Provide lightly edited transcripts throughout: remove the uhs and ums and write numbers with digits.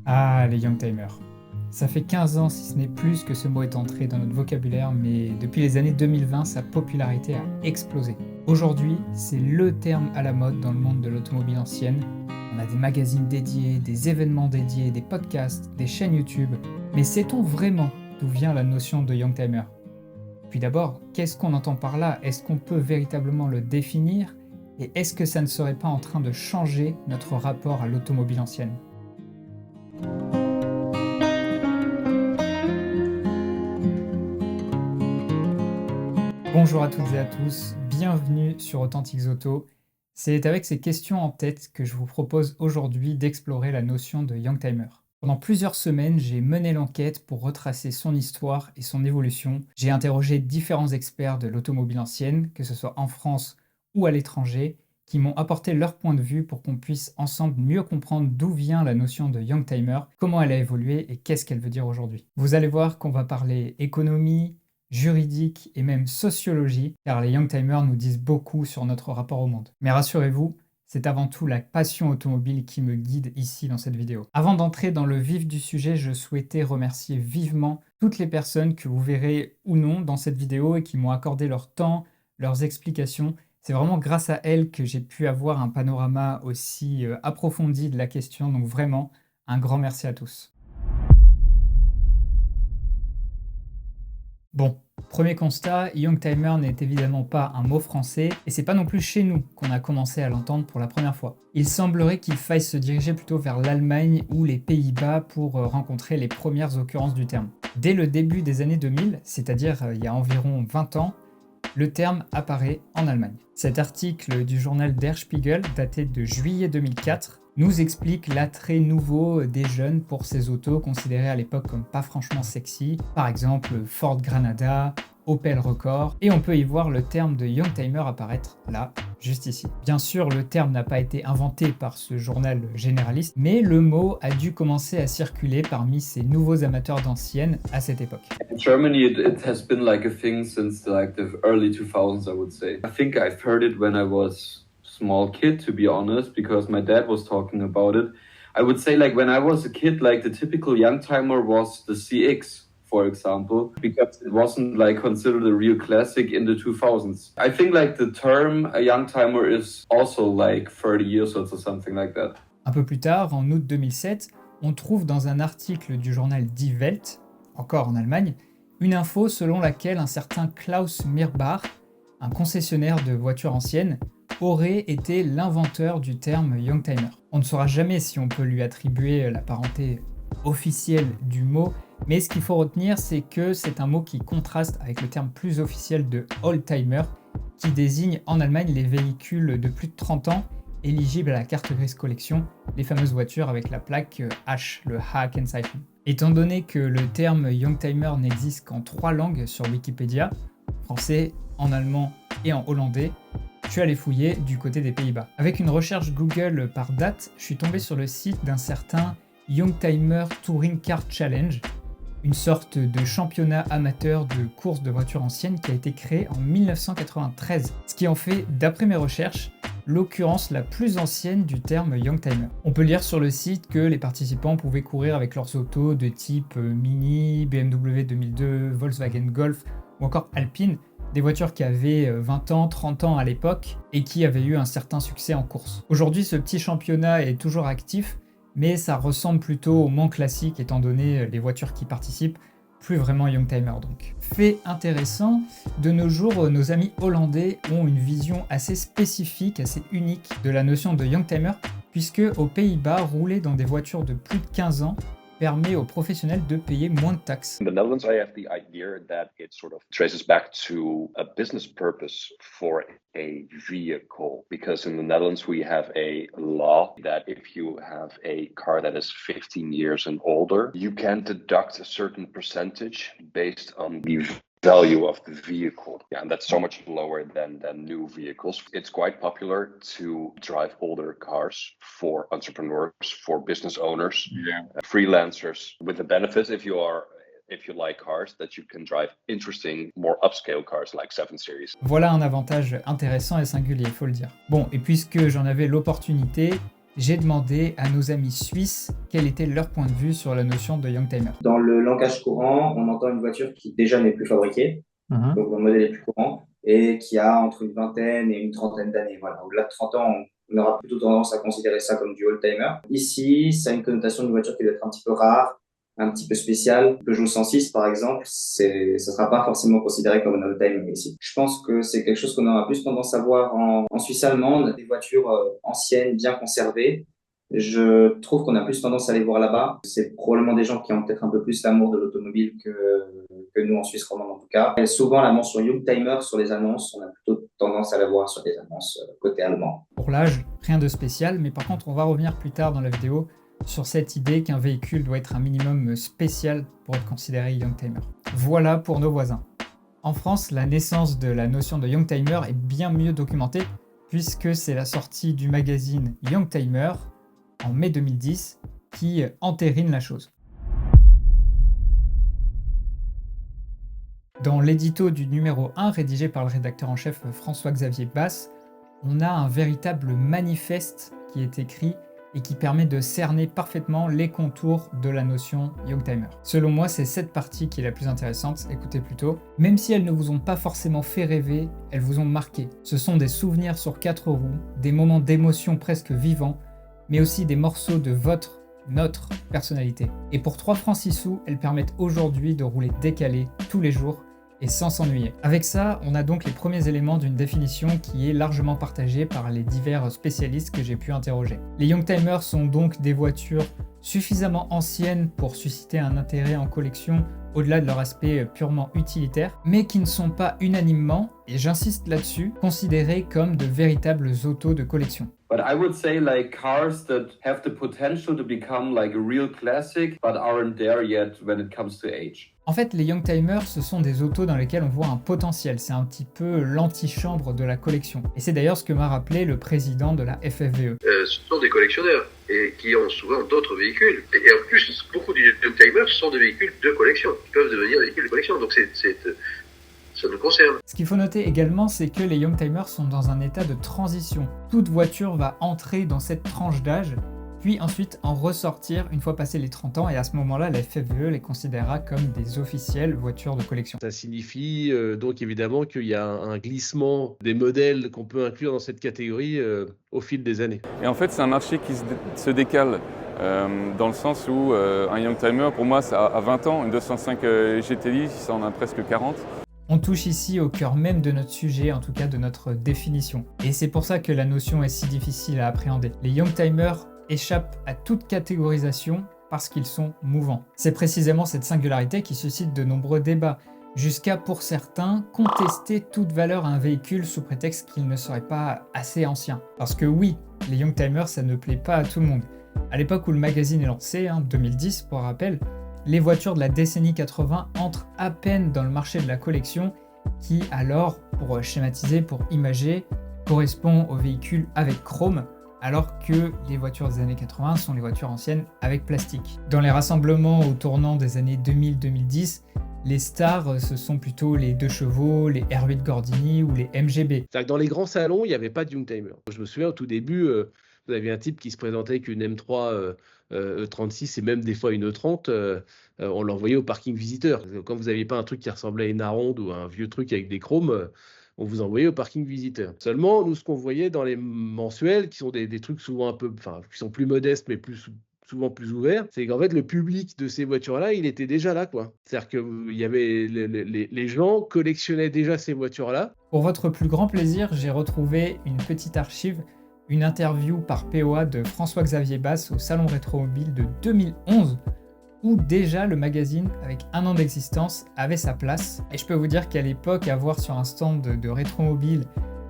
Ah, les Youngtimers. Ça fait 15 ans, si ce n'est plus, que ce mot est entré dans notre vocabulaire, mais depuis les années 2020, sa popularité a explosé. Aujourd'hui, c'est le terme à la mode dans le monde de l'automobile ancienne. On a des magazines dédiés, des événements dédiés, des podcasts, des chaînes YouTube. Mais sait-on vraiment d'où vient la notion de Youngtimer? Puis d'abord, qu'est-ce qu'on entend par là? Est-ce qu'on peut véritablement le définir? Et est-ce que ça ne serait pas en train de changer notre rapport à l'automobile ancienne? Bonjour à toutes et à tous, bienvenue sur Authentics Auto. C'est avec ces questions en tête que je vous propose aujourd'hui d'explorer la notion de Youngtimer. Pendant plusieurs semaines, j'ai mené l'enquête pour retracer son histoire et son évolution. J'ai interrogé différents experts de l'automobile ancienne, que ce soit en France ou à l'étranger, qui m'ont apporté leur point de vue pour qu'on puisse ensemble mieux comprendre d'où vient la notion de Youngtimer, comment elle a évolué et qu'est-ce qu'elle veut dire aujourd'hui. Vous allez voir qu'on va parler économie, juridique et même sociologie, car les Youngtimers nous disent beaucoup sur notre rapport au monde. Mais rassurez-vous, c'est avant tout la passion automobile qui me guide ici dans cette vidéo. Avant d'entrer dans le vif du sujet, je souhaitais remercier vivement toutes les personnes que vous verrez ou non dans cette vidéo et qui m'ont accordé leur temps, leurs explications. C'est vraiment grâce à elles que j'ai pu avoir un panorama aussi approfondi de la question, donc vraiment un grand merci à tous. Bon, premier constat, Youngtimer n'est évidemment pas un mot français, et c'est pas non plus chez nous qu'on a commencé à l'entendre pour la première fois. Il semblerait qu'il faille se diriger plutôt vers l'Allemagne ou les Pays-Bas pour rencontrer les premières occurrences du terme. Dès le début des années 2000, c'est-à-dire il y a environ 20 ans, le terme apparaît en Allemagne. Cet article du journal Der Spiegel, daté de juillet 2004, nous explique l'attrait nouveau des jeunes pour ces autos considérées à l'époque comme pas franchement sexy, par exemple Ford Granada, Opel Record, et on peut y voir le terme de Youngtimer apparaître là, juste ici. Bien sûr, le terme n'a pas été inventé par ce journal généraliste, mais le mot a dû commencer à circuler parmi ces nouveaux amateurs d'anciennes à cette époque. In Germany, it has been like a thing since like the early 2000s, I would say. I think I've heard it when I was small kid, to be honest, because my dad was talking about it. I would say like when I was a kid, like the typical Youngtimer was the CX, for example, because it wasn't like considered a real classic in the 2000s. I think like the term a Youngtimer is also like 30 years old or something like that. Un peu plus tard, en août 2007, on trouve dans un article du journal Die Welt, encore en Allemagne, une info selon laquelle un certain Klaus Mirbach, un concessionnaire de voitures anciennes, aurait été l'inventeur du terme Youngtimer. On ne saura jamais si on peut lui attribuer la parenté officielle du mot, mais ce qu'il faut retenir, c'est que c'est un mot qui contraste avec le terme plus officiel de Oldtimer, qui désigne en Allemagne les véhicules de plus de 30 ans éligibles à la carte grise collection, les fameuses voitures avec la plaque H, le H-Kennzeichen. Étant donné que le terme Youngtimer n'existe qu'en 3 langues sur Wikipédia, français, en allemand et en hollandais, je suis allé fouiller du côté des Pays-Bas. Avec une recherche Google par date, je suis tombé sur le site d'un certain Youngtimer Touring Car Challenge, une sorte de championnat amateur de course de voitures anciennes qui a été créé en 1993, ce qui en fait, d'après mes recherches, l'occurrence la plus ancienne du terme Youngtimer. On peut lire sur le site que les participants pouvaient courir avec leurs autos de type Mini, BMW 2002, Volkswagen Golf ou encore Alpine, des voitures qui avaient 20 ans, 30 ans à l'époque et qui avaient eu un certain succès en course. Aujourd'hui, ce petit championnat est toujours actif, mais ça ressemble plutôt au Mans classique étant donné les voitures qui participent, plus vraiment Youngtimer donc. Fait intéressant, de nos jours, nos amis hollandais ont une vision assez spécifique, assez unique de la notion de Youngtimer, puisque aux Pays-Bas, rouler dans des voitures de plus de 15 ans permet aux professionnels de payer moins de taxes. In the Netherlands, I have the idea that it sort of traces back to a business purpose for a vehicle. Because in the Netherlands, we have a law that if you have a car that is 15 years and older, you can deduct a certain percentage based on the value of the vehicle. Yeah, and that's so much lower than new vehicles. It's quite popular to drive older cars for entrepreneurs, for business owners, freelancers, with the benefit if you like cars, that you can drive interesting, more upscale cars like 7 Series. Voilà un avantage intéressant et singulier, faut le dire. Bon, et puisque j'en avais l'opportunité, j'ai demandé à nos amis suisses quel était leur point de vue sur la notion de Youngtimer. Dans le langage courant, on entend une voiture qui déjà n'est plus fabriquée, donc le modèle est plus courant, et qui a entre une vingtaine et une trentaine d'années. Voilà. Au-delà de 30 ans, on aura plutôt tendance à considérer ça comme du oldtimer. Ici, ça a une connotation d'une voiture qui doit être un petit peu rare, un petit peu spéciale. Peugeot 106, par exemple, ça sera pas forcément considéré comme un oldtimer ici. Je pense que c'est quelque chose qu'on aura plus tendance à voir en Suisse allemande, des voitures anciennes, bien conservées. Je trouve qu'on a plus tendance à les voir là-bas. C'est probablement des gens qui ont peut-être un peu plus l'amour de l'automobile que nous en Suisse romande en tout cas. Et souvent, la mention Youngtimer sur les annonces, on a plutôt tendance à la voir sur les annonces côté allemand. Pour l'âge, rien de spécial, mais par contre, on va revenir plus tard dans la vidéo sur cette idée qu'un véhicule doit être un minimum spécial pour être considéré Youngtimer. Voilà pour nos voisins. En France, la naissance de la notion de Youngtimer est bien mieux documentée puisque c'est la sortie du magazine Youngtimer en mai 2010 qui entérine la chose. Dans l'édito du numéro 1 rédigé par le rédacteur en chef François-Xavier Basse, on a un véritable manifeste qui est écrit et qui permet de cerner parfaitement les contours de la notion Youngtimer. Selon moi, c'est cette partie qui est la plus intéressante, écoutez plutôt. Même si elles ne vous ont pas forcément fait rêver, elles vous ont marqué. Ce sont des souvenirs sur 4 roues, des moments d'émotion presque vivants, mais aussi des morceaux de notre personnalité. Et pour 3 francs 6 sous, elles permettent aujourd'hui de rouler décalé tous les jours et sans s'ennuyer. Avec ça, on a donc les premiers éléments d'une définition qui est largement partagée par les divers spécialistes que j'ai pu interroger. Les Youngtimers sont donc des voitures suffisamment anciennes pour susciter un intérêt en collection au-delà de leur aspect purement utilitaire, mais qui ne sont pas unanimement, et j'insiste là-dessus, considérées comme de véritables autos de collection. But I would say like cars that have the potential to become like a real classic, but aren't there yet when it comes to age. En fait, les Youngtimers, ce sont des autos dans lesquelles on voit un potentiel. C'est un petit peu l'antichambre de la collection. Et c'est d'ailleurs ce que m'a rappelé le président de la FFVE. Ce sont des collectionneurs et qui ont souvent d'autres véhicules. Et en plus, beaucoup de Youngtimers sont des véhicules de collection, qui peuvent devenir des véhicules de collection. Donc ça nous concerne. Ce qu'il faut noter également, c'est que les Youngtimers sont dans un état de transition. Toute voiture va entrer dans cette tranche d'âge, puis ensuite en ressortir une fois passé les 30 ans, et à ce moment-là, la FFVE les considérera comme des officielles voitures de collection. Ça signifie donc évidemment qu'il y a un glissement des modèles qu'on peut inclure dans cette catégorie au fil des années. Et en fait, c'est un marché qui se décale. Dans le sens où un Youngtimer, pour moi, ça a 20 ans, une 205 GTI, ça en a presque 40. On touche ici au cœur même de notre sujet, en tout cas de notre définition. Et c'est pour ça que la notion est si difficile à appréhender. Les Youngtimers échappent à toute catégorisation parce qu'ils sont mouvants. C'est précisément cette singularité qui suscite de nombreux débats, jusqu'à pour certains contester toute valeur à un véhicule sous prétexte qu'il ne serait pas assez ancien. Parce que oui, les Youngtimers, ça ne plaît pas à tout le monde. À l'époque où le magazine est lancé, 2010 pour rappel, les voitures de la décennie 80 entrent à peine dans le marché de la collection qui alors, pour schématiser, pour imager, correspond aux véhicules avec chrome, alors que les voitures des années 80 sont les voitures anciennes avec plastique. Dans les rassemblements au tournant des années 2000-2010, les stars, ce sont plutôt les 2 chevaux, les R8 Gordini ou les MGB. C'est-à-dire que dans les grands salons, il n'y avait pas de Youngtimer. Je me souviens au tout début, vous aviez un type qui se présentait avec une M3 E36 et même des fois une E30, on l'envoyait au parking visiteur. Quand vous n'aviez pas un truc qui ressemblait à une Aronde ou un vieux truc avec des chromes, on vous envoyait au parking visiteur. Seulement, nous, ce qu'on voyait dans les mensuels, qui sont des trucs souvent un peu, enfin, qui sont plus modestes, mais souvent plus ouverts, c'est qu'en fait, le public de ces voitures-là, il était déjà là, quoi. C'est-à-dire que il y avait les gens collectionnaient déjà ces voitures-là. Pour votre plus grand plaisir, j'ai retrouvé une petite archive, une interview par POA de François-Xavier Basse au Salon Rétromobile de 2011, où déjà le magazine, avec 1 an d'existence, avait sa place. Et je peux vous dire qu'à l'époque, avoir sur un stand de Rétromobile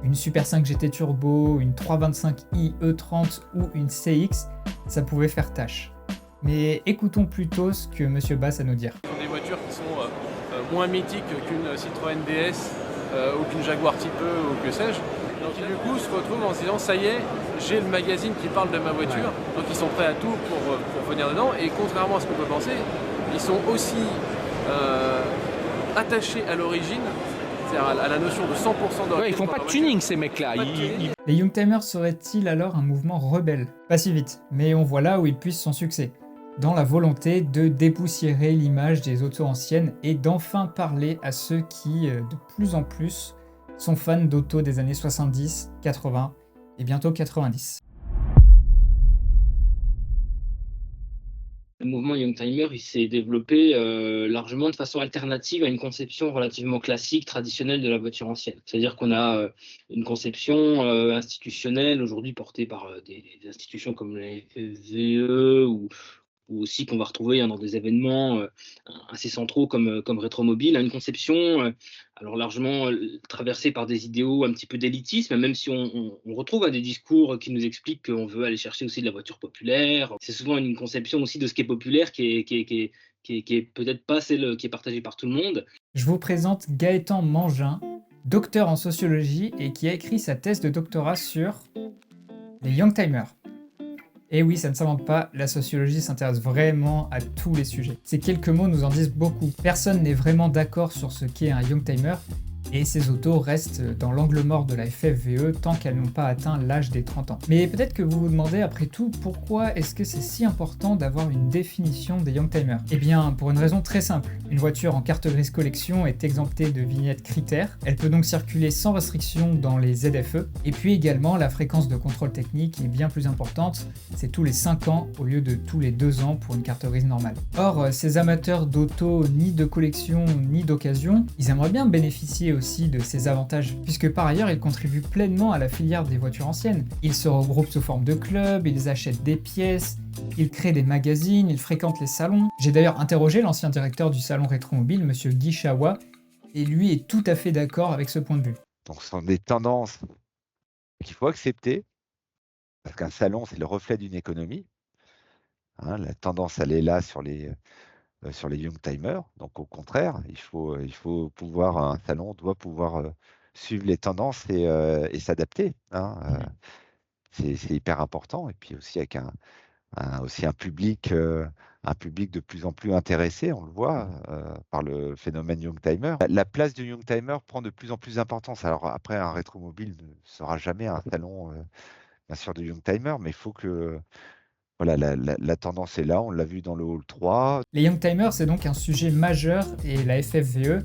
une Super 5 GT Turbo, une 325i E30 ou une CX, ça pouvait faire tâche. Mais écoutons plutôt ce que Monsieur Basse a à nous dire. Ce sont des voitures qui sont moins mythiques qu'une Citroën DS ou qu'une Jaguar Type E ou que sais-je. Donc qui du coup se retrouvent en se disant ça y est, j'ai le magazine qui parle de ma voiture, donc ils sont prêts à tout pour venir dedans, et contrairement à ce qu'on peut penser, ils sont aussi attachés à l'origine, c'est-à-dire à la notion de 100% de... Ouais, ils font pas de tuning ces mecs-là. Les Youngtimers seraient-ils alors un mouvement rebelle? Pas si vite, mais on voit là où ils puissent son succès. Dans la volonté de dépoussiérer l'image des autos anciennes et d'enfin parler à ceux qui, de plus en plus, sont fans d'autos des années 70, 80 et bientôt 90. Le mouvement Youngtimer, il s'est développé largement de façon alternative à une conception relativement classique, traditionnelle de la voiture ancienne. C'est-à-dire qu'on a une conception institutionnelle aujourd'hui portée par des institutions comme les FVE ou aussi qu'on va retrouver dans des événements assez centraux comme Rétromobile, une conception alors largement traversée par des idéaux un petit peu d'élitisme, même si on retrouve des discours qui nous expliquent qu'on veut aller chercher aussi de la voiture populaire. C'est souvent une conception aussi de ce qui est populaire qui est peut-être pas celle qui est partagée par tout le monde. Je vous présente Gaëtan Mangin, docteur en sociologie et qui a écrit sa thèse de doctorat sur les Youngtimers. Et oui, ça ne s'invente pas, la sociologie s'intéresse vraiment à tous les sujets. Ces quelques mots nous en disent beaucoup. Personne n'est vraiment d'accord sur ce qu'est un Youngtimer, et ces autos restent dans l'angle mort de la FFVE tant qu'elles n'ont pas atteint l'âge des 30 ans. Mais peut-être que vous vous demandez après tout pourquoi est-ce que c'est si important d'avoir une définition des Youngtimers? Eh bien pour une raison très simple. Une voiture en carte grise collection est exemptée de vignette critères, elle peut donc circuler sans restriction dans les ZFE, et puis également la fréquence de contrôle technique est bien plus importante, c'est tous les 5 ans au lieu de tous les 2 ans pour une carte grise normale. Or, ces amateurs d'auto ni de collection ni d'occasion, ils aimeraient bien bénéficier aussi de ces avantages, puisque par ailleurs ils contribuent pleinement à la filière des voitures anciennes. Ils se regroupent sous forme de clubs, ils achètent des pièces, ils créent des magazines, ils fréquentent les salons. J'ai d'ailleurs interrogé l'ancien directeur du salon Rétromobile, monsieur Guy Chawa, et lui est tout à fait d'accord avec ce point de vue. Donc ce sont des tendances qu'il faut accepter, parce qu'un salon c'est le reflet d'une économie. La tendance elle est là sur les Youngtimers, donc au contraire, il faut pouvoir, un salon doit pouvoir suivre les tendances et s'adapter. C'est hyper important, et puis aussi avec un public de plus en plus intéressé, on le voit, par le phénomène Youngtimer. La place du Youngtimer prend de plus en plus d'importance. Alors après, un Rétromobile ne sera jamais un salon, bien sûr, de Youngtimer, mais il faut que... Voilà, la tendance est là, on l'a vu dans le Hall 3. Les Youngtimers, c'est donc un sujet majeur et la FFVE,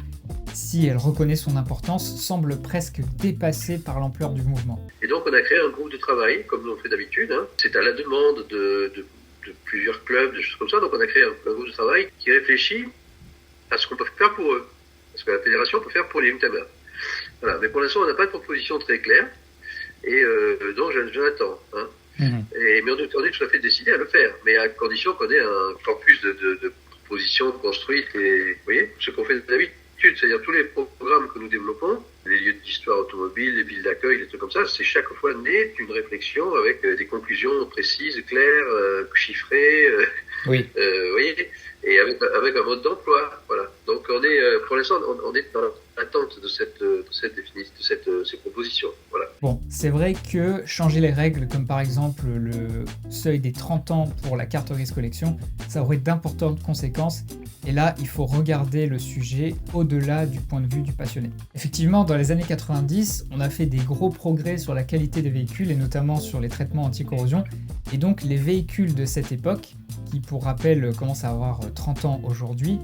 si elle reconnaît son importance, semble presque dépassée par l'ampleur du mouvement. Et donc on a créé un groupe de travail, comme on fait d'habitude. C'est à la demande de plusieurs clubs, de choses comme ça. Donc on a créé un groupe de travail qui réfléchit à ce qu'on peut faire pour eux, ce que la fédération peut faire pour les Youngtimers. Voilà. Mais pour l'instant, on n'a pas de proposition très claire, et donc j'en attends. Mais on est tout à fait décidé à le faire, mais à condition qu'on ait un corpus de propositions construites, et vous voyez, ce qu'on fait d'habitude, c'est-à-dire tous les programmes que nous développons, les lieux d'histoire automobile, les villes d'accueil, des trucs comme ça, c'est chaque fois né d'une réflexion avec des conclusions précises, claires, chiffrées, vous voyez, et avec un mode d'emploi, voilà. Donc on est, pour l'instant, on est dans l'attente de ces propositions, voilà. Bon, c'est vrai que changer les règles, comme par exemple le seuil des 30 ans pour la carte grise collection, ça aurait d'importantes conséquences, et là, il faut regarder le sujet au-delà du point de vue du passionné. Effectivement, dans les années 90, on a fait des gros progrès sur la qualité des véhicules, et notamment sur les traitements anti-corrosion, et donc les véhicules de cette époque, qui pour rappel commencent à avoir 30 ans aujourd'hui,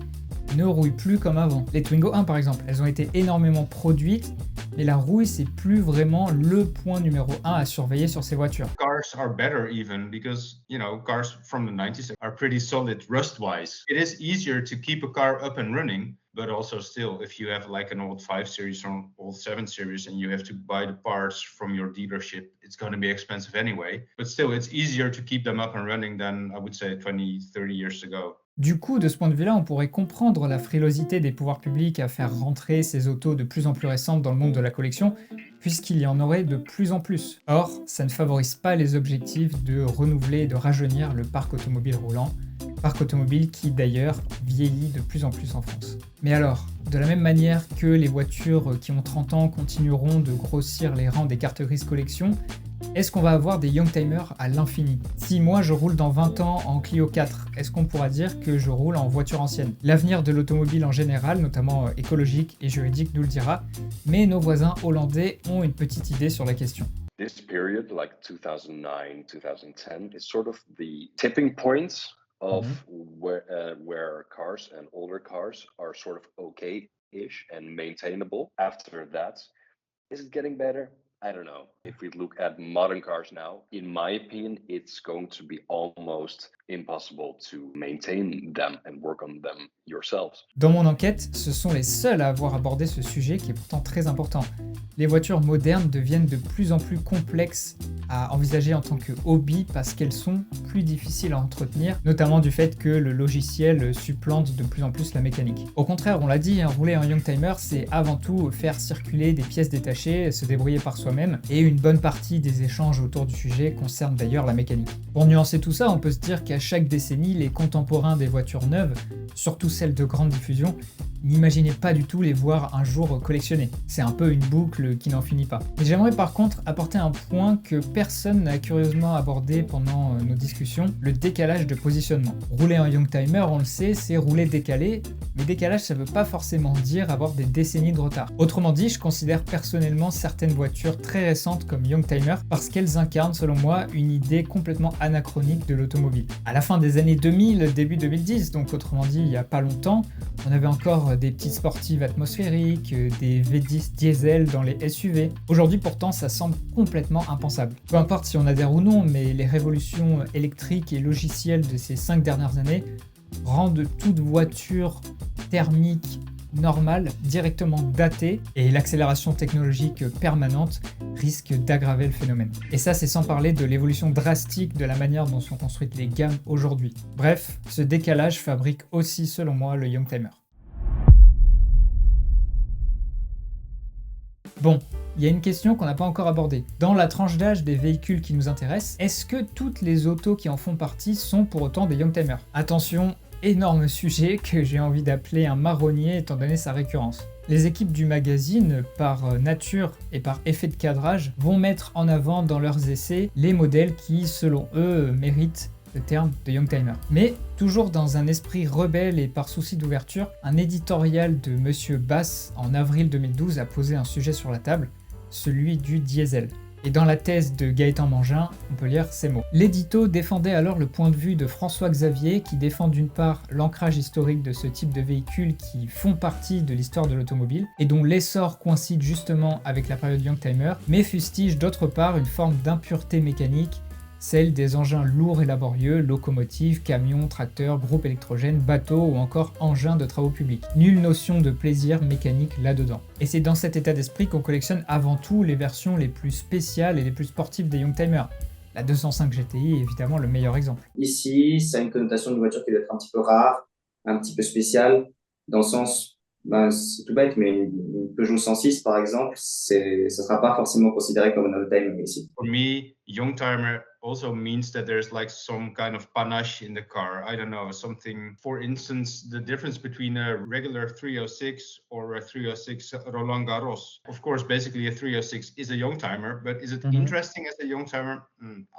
ne rouillent plus comme avant. Les Twingo 1 par exemple, elles ont été énormément produites, mais la rouille c'est plus vraiment le point numéro 1 à surveiller sur ces voitures. Cars are better even because, cars from the 90s are pretty solid rust-wise. It is easier to keep a car up and running, but also still, if you have like an old 5 Series or an old 7 Series and you have to buy the parts from your dealership, it's going to be expensive anyway. But still, it's easier to keep them up and running than, I would say, 20, 30 years ago. Du coup, de ce point de vue-là, on pourrait comprendre la frilosité des pouvoirs publics à faire rentrer ces autos de plus en plus récentes dans le monde de la collection, puisqu'il y en aurait de plus en plus. Or, ça ne favorise pas les objectifs de renouveler et de rajeunir le parc automobile roulant, parc automobile qui d'ailleurs vieillit de plus en plus en France. Mais alors, de la même manière que les voitures qui ont 30 ans continueront de grossir les rangs des cartes grises collection, Est-ce qu'on va avoir des Youngtimers à l'infini? Si moi je roule dans 20 ans en Clio 4, est-ce qu'on pourra dire que je roule en voiture ancienne? L'avenir de l'automobile en général, notamment écologique et juridique, nous le dira, mais nos voisins hollandais ont une petite idée sur la question. This period, like 2009, 2010, is sort of the tipping point of where cars and older cars are sort of okay-ish and maintainable. After that, is it getting better? I don't know. If we look at modern cars now, in my opinion, it's going to be almost impossible to maintain them and work on them yourselves. Dans mon enquête, ce sont les seuls à avoir abordé ce sujet qui est pourtant très important. Les voitures modernes deviennent de plus en plus complexes à envisager en tant que hobby parce qu'elles sont plus difficiles à entretenir, notamment du fait que le logiciel supplante de plus en plus la mécanique. Au contraire, on l'a dit, rouler en Youngtimer, c'est avant tout faire circuler des pièces détachées, se débrouiller par soi-même, et une bonne partie des échanges autour du sujet concernent d'ailleurs la mécanique. Pour nuancer tout ça, on peut se dire qu'à chaque décennie, les contemporains des voitures neuves, surtout celles de grande diffusion, n'imaginaient pas du tout les voir un jour collectionnées. C'est un peu une boucle qui n'en finit pas. Mais j'aimerais par contre apporter un point que personne n'a curieusement abordé pendant nos discussions, le décalage de positionnement. Rouler en Youngtimer, on le sait, c'est rouler décalé, mais décalage ça veut pas forcément dire avoir des décennies de retard. Autrement dit, je considère personnellement certaines voitures très récentes comme Youngtimer parce qu'elles incarnent selon moi une idée complètement anachronique de l'automobile. À la fin des années 2000, début 2010, donc autrement dit il y a pas longtemps, on avait encore des petites sportives atmosphériques, des V10 diesel dans les SUV. Aujourd'hui pourtant ça semble complètement impensable. Peu importe si on adhère ou non, mais les révolutions électriques et logicielles de ces 5 dernières années rendent toute voiture thermique normale directement datée et l'accélération technologique permanente risque d'aggraver le phénomène. Et ça c'est sans parler de l'évolution drastique de la manière dont sont construites les gammes aujourd'hui. Bref, ce décalage fabrique aussi selon moi le Youngtimer. Bon, il y a une question qu'on n'a pas encore abordée. Dans la tranche d'âge des véhicules qui nous intéressent, est-ce que toutes les autos qui en font partie sont pour autant des Youngtimers? Attention, énorme sujet que j'ai envie d'appeler un marronnier étant donné sa récurrence. Les équipes du magazine, par nature et par effet de cadrage, vont mettre en avant dans leurs essais les modèles qui, selon eux, méritent le terme de Youngtimer. Mais, toujours dans un esprit rebelle et par souci d'ouverture, un éditorial de Monsieur Bass en avril 2012 a posé un sujet sur la table, celui du diesel. Et dans la thèse de Gaëtan Mangin, on peut lire ces mots. L'édito défendait alors le point de vue de François Xavier qui défend d'une part l'ancrage historique de ce type de véhicules qui font partie de l'histoire de l'automobile et dont l'essor coïncide justement avec la période Youngtimer, mais fustige d'autre part une forme d'impureté mécanique, celle des engins lourds et laborieux, locomotives, camions, tracteurs, groupes électrogènes, bateaux ou encore engins de travaux publics. Nulle notion de plaisir mécanique là-dedans. Et c'est dans cet état d'esprit qu'on collectionne avant tout les versions les plus spéciales et les plus sportives des Youngtimer. La 205 GTI est évidemment le meilleur exemple. Ici, ça a une connotation de voiture qui doit être un petit peu rare, un petit peu spéciale, dans le sens, c'est tout bête, mais une Peugeot 106 par exemple, ça sera pas forcément considéré comme un oldtimer ici. For me, Youngtimer also means that there's like some kind of panache in the car. I don't know, something, for instance, the difference between a regular 306 or a 306 Roland Garros. Of course, basically a 306 is a Youngtimer, but is it interesting as a Youngtimer?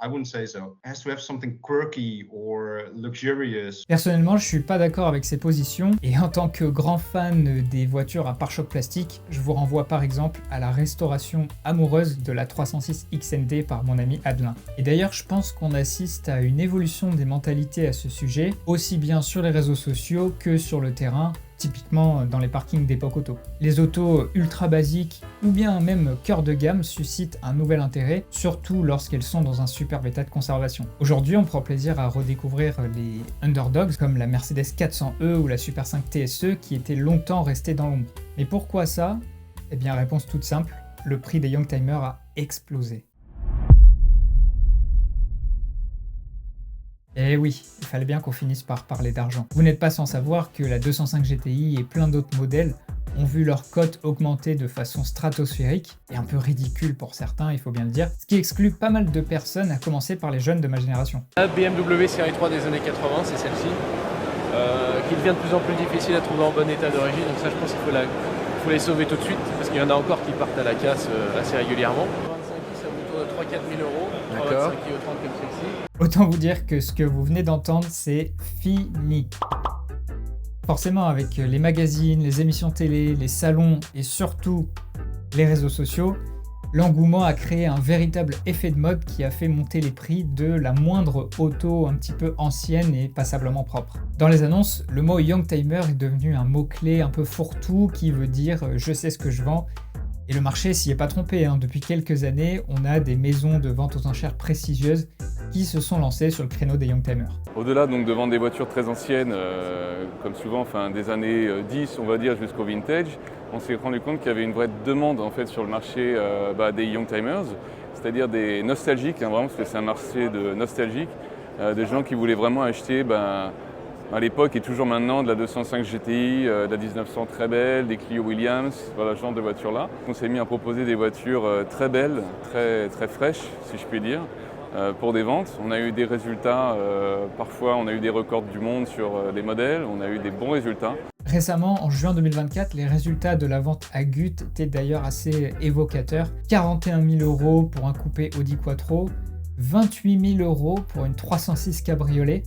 I wouldn't say so. It has to have something quirky or luxurious. Personnellement, je suis pas d'accord avec ces positions, et en tant que grand fan des voitures à pare-choc plastique, je vous renvoie par exemple à la restauration amoureuse de la 306 XND par mon ami Adelin. Et d'ailleurs, je pense qu'on assiste à une évolution des mentalités à ce sujet, aussi bien sur les réseaux sociaux que sur le terrain, typiquement dans les parkings d'époque auto. Les autos ultra basiques ou bien même cœur de gamme suscitent un nouvel intérêt, surtout lorsqu'elles sont dans un superbe état de conservation. Aujourd'hui, on prend plaisir à redécouvrir les underdogs comme la Mercedes 400e ou la Super 5 TSE qui étaient longtemps restées dans l'ombre. Mais pourquoi ça? Eh bien, réponse toute simple, le prix des Youngtimer a explosé. Eh oui, il fallait bien qu'on finisse par parler d'argent. Vous n'êtes pas sans savoir que la 205 GTI et plein d'autres modèles ont vu leur cote augmenter de façon stratosphérique, et un peu ridicule pour certains, il faut bien le dire, ce qui exclut pas mal de personnes, à commencer par les jeunes de ma génération. La BMW série 3 des années 80, c'est celle-ci, qui devient de plus en plus difficile à trouver en bon état d'origine, donc ça je pense qu'il faut les sauver tout de suite, parce qu'il y en a encore qui partent à la casse assez régulièrement. 25i, ça vous tourne 4000 €, 325 D'accord. kg 30 comme celle-ci. Autant vous dire que ce que vous venez d'entendre, c'est fini. Forcément, avec les magazines, les émissions télé, les salons et surtout les réseaux sociaux, l'engouement a créé un véritable effet de mode qui a fait monter les prix de la moindre auto un petit peu ancienne et passablement propre. Dans les annonces, le mot Youngtimer est devenu un mot-clé un peu fourre-tout qui veut dire « je sais ce que je vends ». Et le marché s'y est pas trompé, hein. Depuis quelques années, on a des maisons de vente aux enchères prestigieuses qui se sont lancées sur le créneau des Youngtimers. Au-delà donc de vendre des voitures très anciennes, comme souvent des années 10 on va dire jusqu'au vintage, on s'est rendu compte qu'il y avait une vraie demande en fait sur le marché des Youngtimers, c'est-à-dire des nostalgiques, hein, vraiment parce que c'est un marché de nostalgiques, des gens qui voulaient vraiment acheter à l'époque et toujours maintenant de la 205 GTI, de la 1900 très belle, des Clio Williams, voilà ce genre de voitures-là. On s'est mis à proposer des voitures très belles, très fraîches si je puis dire, pour des ventes. On a eu des résultats, parfois on a eu des records du monde sur les modèles, on a eu des bons résultats. Récemment, en juin 2024, les résultats de la vente à Gut étaient d'ailleurs assez évocateurs. 41 000 € pour un coupé Audi Quattro, 28 000 € pour une 306 cabriolet,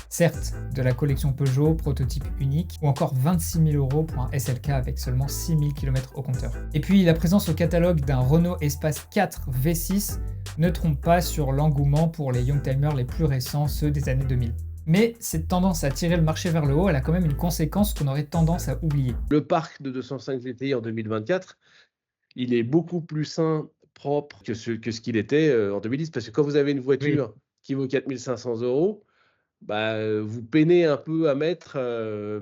certes de la collection Peugeot, prototype unique, ou encore 26 000 € pour un SLK avec seulement 6 000 km au compteur. Et puis la présence au catalogue d'un Renault Espace 4 V6 ne trompe pas sur l'engouement pour les Youngtimers les plus récents, ceux des années 2000. Mais cette tendance à tirer le marché vers le haut, elle a quand même une conséquence qu'on aurait tendance à oublier. Le parc de 205 GTI en 2024, il est beaucoup plus sain, propre que ce qu'il était en 2010. Parce que quand vous avez une voiture qui vaut 4 500 €, vous peinez un peu à mettre,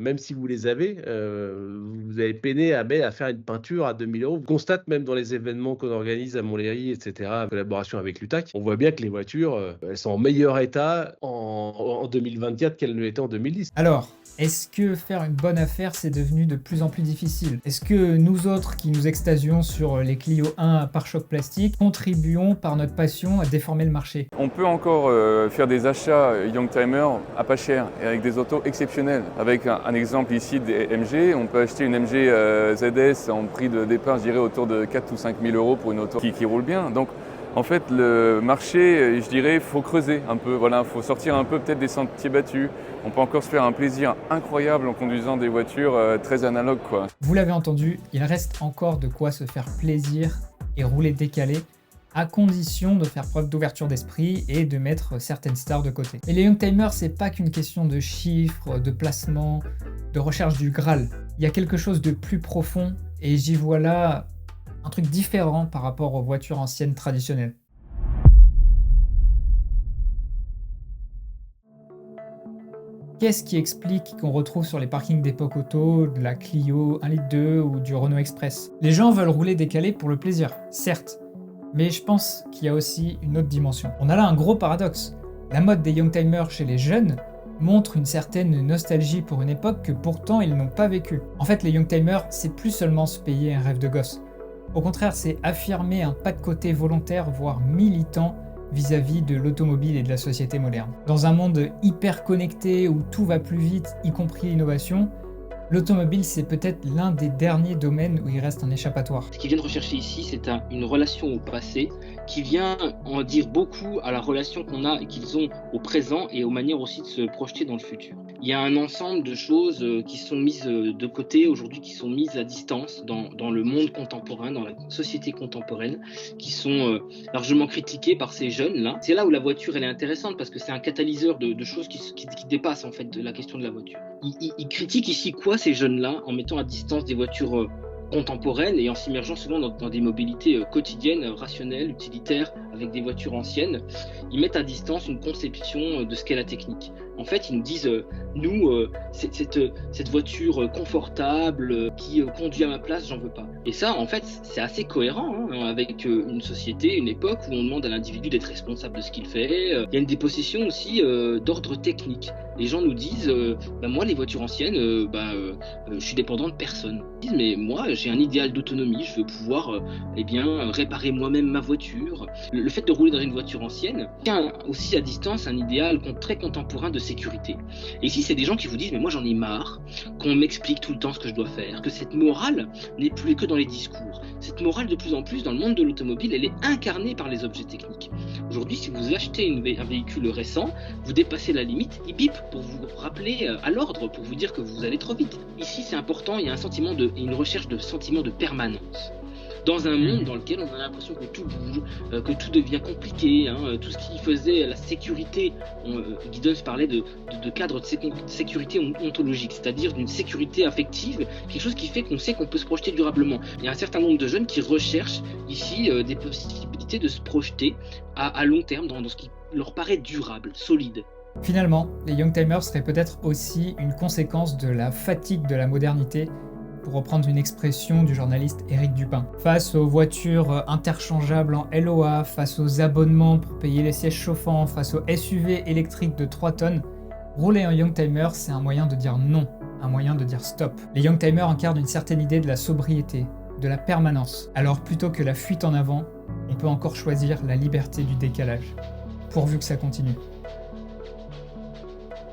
même si vous les avez, vous avez peiné à faire une peinture à 2 000 €. On constate même dans les événements qu'on organise à Montlhéry, etc., en collaboration avec l'UTAC, on voit bien que les voitures, elles sont en meilleur état en 2024 qu'elles ne l'étaient en 2010. Alors, est-ce que faire une bonne affaire, c'est devenu de plus en plus difficile? Est-ce que nous autres qui nous extasions sur les Clio 1 à pare-choc plastique, contribuons par notre passion à déformer le marché? On peut encore faire des achats Youngtimer à pas cher et avec des autos exceptionnelles. Avec un exemple ici des MG, on peut acheter une MG ZS en prix de départ, je dirais autour de 4 ou 5 000 € pour une auto qui roule bien. Donc en fait, le marché, je dirais, il faut creuser un peu. Voilà, faut sortir un peu peut-être des sentiers battus. On peut encore se faire un plaisir incroyable en conduisant des voitures très analogues, quoi. Vous l'avez entendu, il reste encore de quoi se faire plaisir et rouler décalé, à condition de faire preuve d'ouverture d'esprit et de mettre certaines stars de côté. Et les Youngtimers, c'est pas qu'une question de chiffres, de placement, de recherche du Graal. Il y a quelque chose de plus profond et j'y vois là un truc différent par rapport aux voitures anciennes traditionnelles. Qu'est-ce qui explique qu'on retrouve sur les parkings d'époque auto de la Clio 1,2 litre ou du Renault Express? Les gens veulent rouler décalé pour le plaisir, certes, mais je pense qu'il y a aussi une autre dimension. On a là un gros paradoxe. La mode des Youngtimers chez les jeunes montre une certaine nostalgie pour une époque que pourtant ils n'ont pas vécue. En fait, les Youngtimers, c'est plus seulement se payer un rêve de gosse. Au contraire, c'est affirmer un pas de côté volontaire, voire militant, vis-à-vis de l'automobile et de la société moderne. Dans un monde hyper connecté où tout va plus vite, y compris l'innovation, l'automobile, c'est peut-être l'un des derniers domaines où il reste un échappatoire. Ce qu'ils viennent rechercher ici, c'est une relation au passé qui vient en dire beaucoup à la relation qu'on a et qu'ils ont au présent et aux manières aussi de se projeter dans le futur. Il y a un ensemble de choses qui sont mises de côté aujourd'hui, qui sont mises à distance dans le monde contemporain, dans la société contemporaine, qui sont largement critiquées par ces jeunes-là. C'est là où la voiture elle est intéressante parce que c'est un catalyseur de choses qui dépassent en fait de la question de la voiture. Ils critiquent ici quoi ces jeunes-là en mettant à distance des voitures contemporaines et en s'immergeant souvent dans des mobilités quotidiennes, rationnelles, utilitaires, avec des voitures anciennes. Ils mettent à distance une conception de ce qu'est la technique. En fait, ils nous disent, cette voiture confortable qui conduit à ma place, j'en veux pas. Et ça, en fait, c'est assez cohérent avec une société, une époque où on demande à l'individu d'être responsable de ce qu'il fait. Il y a une dépossession aussi d'ordre technique. Les gens nous disent, moi, les voitures anciennes, je suis dépendant de personne. Ils disent, mais moi, j'ai un idéal d'autonomie, je veux pouvoir réparer moi-même ma voiture. Le fait de rouler dans une voiture ancienne tient aussi à distance un idéal très contemporain de sécurité. Et ici, c'est des gens qui vous disent, mais moi j'en ai marre qu'on m'explique tout le temps ce que je dois faire, que cette morale n'est plus que dans les discours. Cette morale, de plus en plus, dans le monde de l'automobile, elle est incarnée par les objets techniques. Aujourd'hui, si vous achetez un véhicule récent, vous dépassez la limite, il bip pour vous rappeler à l'ordre, pour vous dire que vous allez trop vite. Ici, c'est important, il y a une recherche de sentiment de permanence. Dans un monde dans lequel on a l'impression que tout bouge, que tout devient compliqué, tout ce qui faisait la sécurité, Giddens parlait de cadre de sécurité ontologique, c'est-à-dire d'une sécurité affective, quelque chose qui fait qu'on sait qu'on peut se projeter durablement. Il y a un certain nombre de jeunes qui recherchent ici des possibilités de se projeter à long terme dans ce qui leur paraît durable, solide. Finalement, les Youngtimers seraient peut-être aussi une conséquence de la fatigue de la modernité, pour reprendre une expression du journaliste Éric Dupin. Face aux voitures interchangeables en LOA, face aux abonnements pour payer les sièges chauffants, face aux SUV électriques de 3 tonnes, rouler en Youngtimer, c'est un moyen de dire non, un moyen de dire stop. Les Youngtimers incarnent une certaine idée de la sobriété, de la permanence. Alors plutôt que la fuite en avant, on peut encore choisir la liberté du décalage, pourvu que ça continue.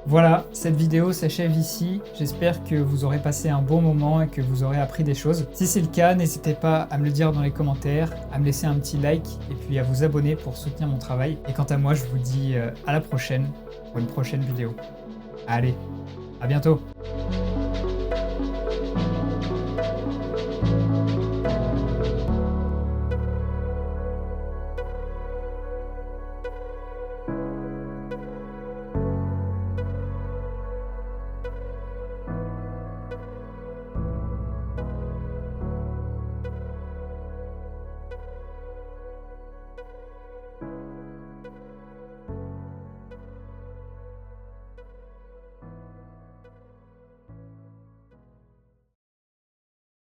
Voilà, cette vidéo s'achève ici. J'espère que vous aurez passé un bon moment et que vous aurez appris des choses. Si c'est le cas, n'hésitez pas à me le dire dans les commentaires, à me laisser un petit like et puis à vous abonner pour soutenir mon travail. Et quant à moi, je vous dis à la prochaine pour une prochaine vidéo. Allez, à bientôt!